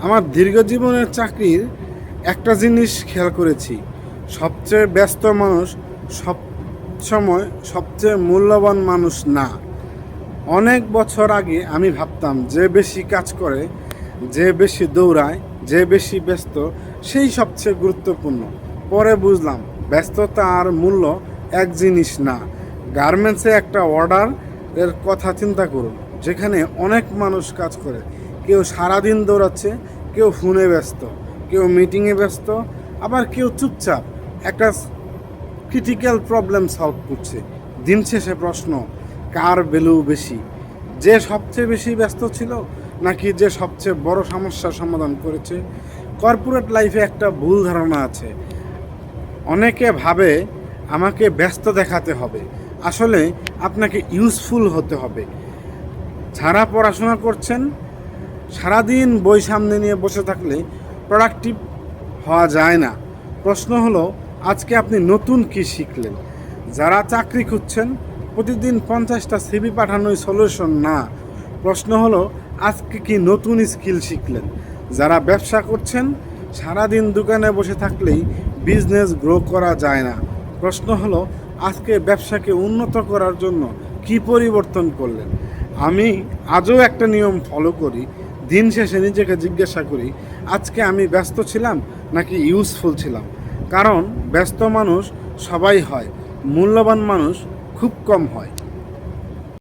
আমার দীর্ঘ জীবনের চাকরির একটা জিনিস খেয়াল করেছি, সবচেয়ে ব্যস্ত মানুষ সব সময় সবচেয়ে মূল্যবান মানুষ না। অনেক বছর আগে আমি ভাবতাম যে বেশি কাজ করে, যে বেশি দৌড়ায়, যে বেশি ব্যস্ত সেই সবচেয়ে গুরুত্বপূর্ণ। পরে বুঝলাম ব্যস্ততা আর মূল্য এক জিনিস না। গার্মেন্টসে একটা অর্ডার এর কথা চিন্তা করুন, যেখানে অনেক মানুষ কাজ করে। কেউ সারাদিন দৌড়াচ্ছে, কেউ ফোনে ব্যস্ত, কেউ মিটিংয়ে ব্যস্ত, আবার কেউ চুপচাপ একটা ক্রিটিক্যাল প্রবলেম সলভ করছে। দিন শেষে প্রশ্ন, কার ভ্যালু বেশি? যে সবচেয়ে বেশি ব্যস্ত ছিল, নাকি যে সবচেয়ে বড় সমস্যার সমাধান করেছে? কর্পোরেট লাইফে একটা ভুল ধারণা আছে। অনেকে ভাবে আমাকে ব্যস্ত দেখাতে হবে, আসলে আপনাকে ইউজফুল হতে হবে। যারা পড়াশোনা করছেন, সারাদিন বই সামনে নিয়ে বসে থাকলে প্রোডাক্টিভ হওয়া যায় না। প্রশ্ন হলো, আজকে আপনি নতুন কি শিখলেন? যারা চাকরি খুঁজছেন, প্রতিদিন 50টা সিভি পাঠানোই সলিউশন না। প্রশ্ন হলো, আজকে কি নতুন স্কিল শিখলেন? যারা ব্যবসা করছেন, সারাদিন দোকানে বসে থাকলেই বিজনেস গ্রো করা যায় না। প্রশ্ন হলো, আজকে ব্যবসাকে উন্নত করার জন্য কি পরিবর্তন করলেন? আমি আজও একটা নিয়ম ফলো করি। দিন শেষে নিজেকে জিজ্ঞাসা করি, আজকে আমি ব্যস্ত ছিলাম নাকি ইউজফুল ছিলাম? কারণ ব্যস্ত মানুষ সবাই হয়, মূল্যবান মানুষ খুব কম হয়।